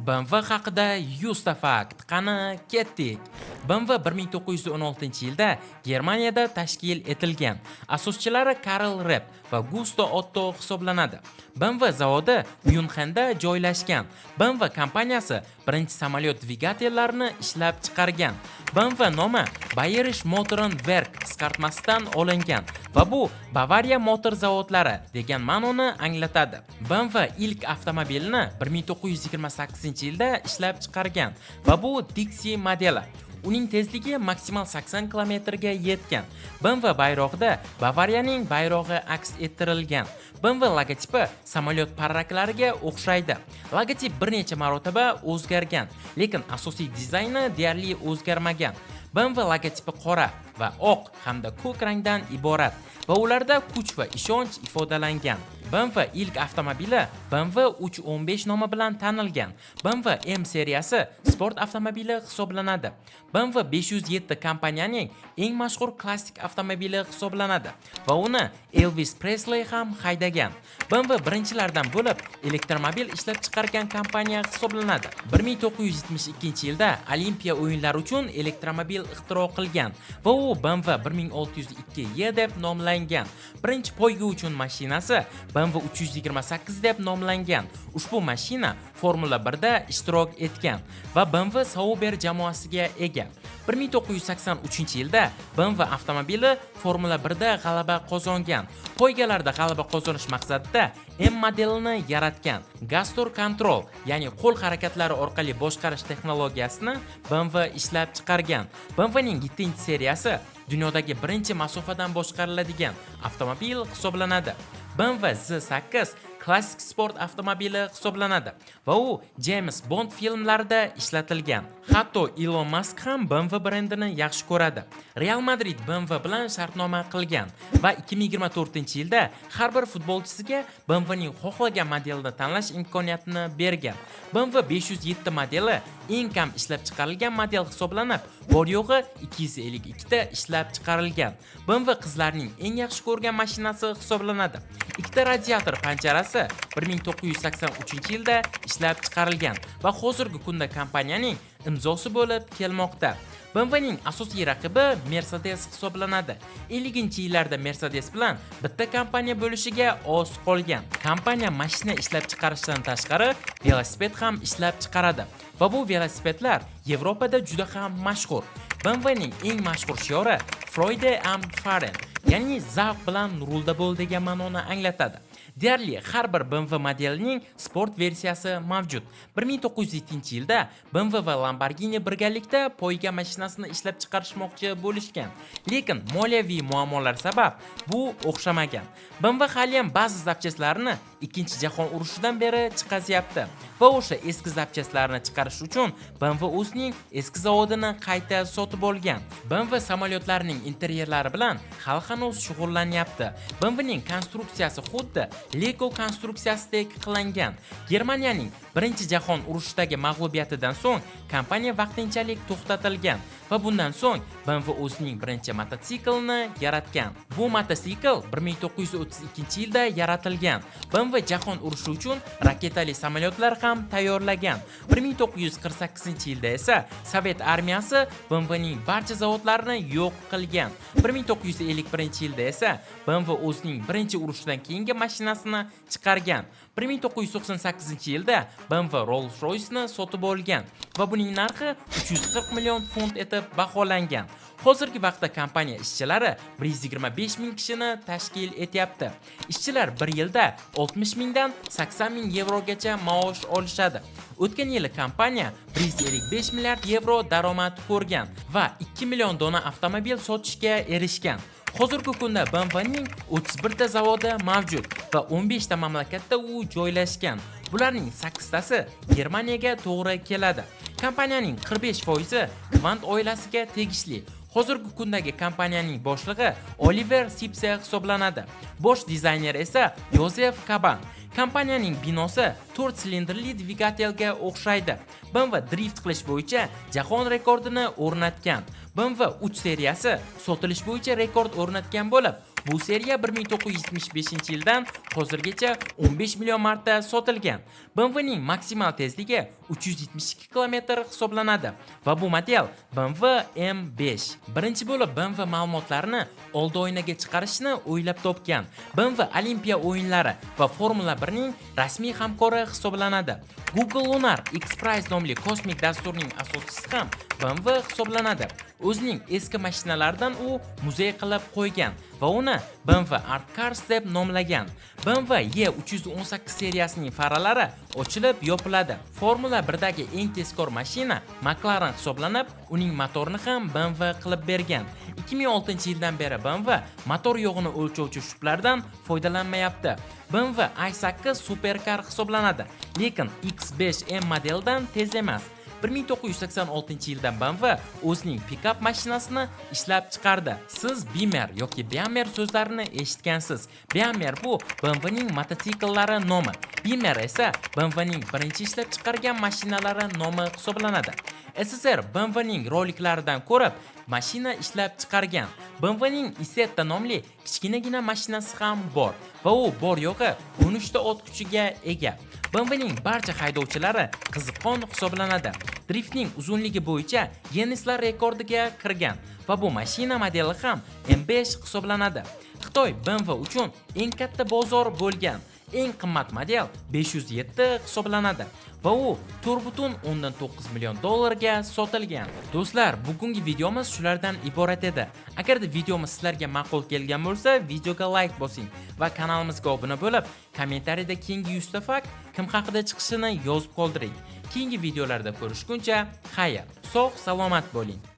BMW haqida 100 ta fakt. Qani ketdik. BMW 1916-yilda Germaniyada tashkil etilgan. Asoschilari Karl Rapp va Gusto Otto hisoblanadi. BMW zavodi Myunxenda joylashgan. BMW kompaniyasi birinchi samolyot dvigatellarini ishlab chiqargan. BMW nomi Bayerisch Motorenwerk qisqartmasidan olingan va bu Bavariya motor zavodlari degan ma'noni anglatadi. BMW ilk avtomobilni 1928-yilda ishlab chiqargan va bu Dixie modeli. Uning tezligi maksimal 80 km ga yetgan. BMW bayrog'ida Bavariyaning bayrog'i aks ettirilgan. BMW logotipi samolyot parraklariga o'xshaydi. Logotip bir necha marotaba o'zgargan, lekin asosiy dizayni deyarli o'zgarmagan. BMW logotipi qora va oq hamda ko'k rangdan iborat va ularda kuch va ishonch ifodalangan. BMW ilk avtomobili BMW 315 nomi bilan tanilgan. BMW M seriyasi sport avtomobili hisoblanadi. BMW 507 kompaniyaning eng mashhur klassik avtomobili hisoblanadi va uni Elvis Presley ham haydagan. BMW birinchilardan bo'lib elektromobil ishlab chiqargan kompaniya hisoblanadi. 1972-yilda Olimpiya o'yinlari uchun elektromobil ixtiro qilgan va u BMW 1602E deb nomlangan. Birinchi poyga uchun mashinasi BMW 328 deb nomlangan. Ushbu mashina Formula 1da ishtirok etgan va BMW Sauber jamoasiga ega. 1983-yilda BMW avtomobili Formula 1da g'alaba qozongan. Poygalarda g'alaba qozonish maqsadida M modelini yaratgan. Gesture Control, ya'ni qo'l harakatlari orqali boshqarish texnologiyasini BMW ishlab chiqargan. BMWning 7-seriyasi dunyodagi birinchi masofadan boshqariladigan avtomobil hisoblanadi. BMW Z8 klassik sport avtomobili hisoblanadi va u James Bond filmlarida ishlatilgan. Hatto Elon Musk ham BMW brendini yaxshi ko'radi. Real Madrid BMW bilan shartnoma qilgan va 2024-yilda har bir futbolchisiga BMWning xohlagan modelini tanlash imkoniyatini bergan. BMW 507 modeli eng kam ishlab chiqarilgan model hisoblanib, bor yo'g'i 252 ta ishlab chiqarilgan. BMW qizlarning eng yaxshi ko'rgan mashinasi hisoblanadi. Ikkita radiator panjarasi 1983-yilda ishlab chiqarilgan va hozirgi kunda kompaniyaning imzosi bo'lib kelmoqda. BMWning asosiy raqibi Mercedes hisoblanadi. 50-yillarda Mercedes bilan bitta kompaniya bo'lishiga oz qolgan. Kompaniya mashina ishlab chiqarishdan tashqari velosiped ham ishlab chiqaradi va bu velosipedlar Yevropada juda ham mashhur. BMWning eng mashhur shiori Freude am Fahren, ya'ni zavq bilan rulda bo'l degan ma'noni anglatadi. Deyarli har bir BMW modelining sport versiyasi mavjud. 1907-yilda BMW va Lamborghini birgalikda poyga mashinasini ishlab chiqarishmoqchi bo'lishgan, lekin moliyaviy muammolar sabab bu o'xshamagan. BMW hali ham ba'zi zapchastlarini Ikkinchi jahon urushidan beri chiqazyapti va o'sha eski zapchastlarni chiqarish uchun BMW o'zining eski zavodini qayta sotib olgan. BMW samolyotlarining interyerlari bilan hali hanuz shug'ullanyapti. BMWning konstruksiyasi xuddi Lego konstruksiyasidek qilingan. Germaniyaning Birinchi jahon urushidagi mag'lubiyatidan so'ng kompaniya vaqtinchalik to'xtatilgan va bundan so'ng BMW o'zining birinchi mototsiklini yaratgan. Bu mototsikl 1932-yilda yaratilgan. BMW jahon urushi uchun raketali samolyotlar ham tayyorlagan. 1948-yilda esa Sovet armiyasi BMWning barcha zavodlarini yo'q qilgan. 1951-yilda esa BMW o'zining birinchi urushdan keyingi mashinasini chiqargan. 1998-yilda BMW Rolls-Royce'ni sotib olgan va buning narxi 340 million funt etib baholangan. Hozirgi vaqtda kompaniya ishchilari 125 ming kishini tashkil etyapti. Ishchilar bir yilda 60 mingdan 80 ming yevrogacha maosh olishadi. O'tgan yili kompaniya 155 milliard yevro daromad ko'rgan va 2 million dona avtomobil sotishga erishgan. Hozirgi kunda BMWning 31 ta zavodi mavjud va 15 ta mamlakatda u joylashgan. Bularning 8 tasi Germaniyaga to'g'ri keladi. Kompaniyaning 45% Kvant oilasiga tegishli. Hozirgi kundagi kompaniyaning boshlig'i Oliver Sipse hisoblanadi. Bosh dizayner esa Josef Kaban. Kompaniyaning binosi 4 silindrli dvigatelga o'xshaydi. BMW drift qilish bo'yicha jahon rekordini o'rnatgan. BMW 3 seriyasi sotilish bo'yicha rekord o'rnatgan bo'lib, Bu seriya 1975-yildan hozirgacha 15 million marta sotilgan. BMWning maksimal tezligi 372 km hisoblanadi va bu model BMW M5. Birinchi bo'lib BMW ma'lumotlarini oldi oynaga chiqarishni o'ylab topgan. BMW Olimpiya o'yinlari va Formula 1ning rasmiy hamkori hisoblanadi. Google Lunar X-Prize nomli kosmik dasturning asoschisi ham BMW hisoblanadi. O'zining eski mashinalaridan u muzey qilib qo'ygan va uni BMW Art Cars deb nomlagan. BMW E318 seriyasining faralari ochilib yopiladi. Formula 1dagi eng tezkor mashina McLaren hisoblanib, uning motorini ham BMW qilib bergan. 2006-yildan beri BMW motor yog'ini o'lchovchi shublardan foydalanmayapti. BMW i8 superkar hisoblanadi, lekin X5M modelidan tez emas. 1986-yildan BMW o'zining pikap mashinasini ishlab chiqardi. Siz Beamer yoki Beamer so'zlarini eshitgansiz. Beamer bu BMWning mototsikllari nomi. Beamer esa BMWning birinchi ishlab chiqargan mashinalari nomi hisoblanadi. SSR BMWning roliklaridan ko'rib mashina ishlab chiqargan. BMWning Isetta nomli kichkinagina mashinasi ham bor va u bor yo'g'i 13 ta ot kuchiga ega. BMWning barcha haydovchilari qiziqqon hisoblanadi. Driftning uzunligi bo'yicha Guinnesslar rekordiga kirgan va bu mashina modeli ham M5 hisoblanadi. Xitoy BMW uchun eng katta bozor bo'lgan. Eng qimmat model 507 hisoblanadi va u 4,9 million dollarga sotilgan. Do'stlar, bugungi videomiz shulardan iborat edi. Agarda videomiz sizlarga ma'qul kelgan bo'lsa, videoga like bosing va kanalimizga obuna bo'lib, kommentariyada keyingi 100 ta fakt kim haqida chiqishini yozib qoldiring. Keyingi videolarda ko'rishguncha, xayr, sog' salomat bo'ling.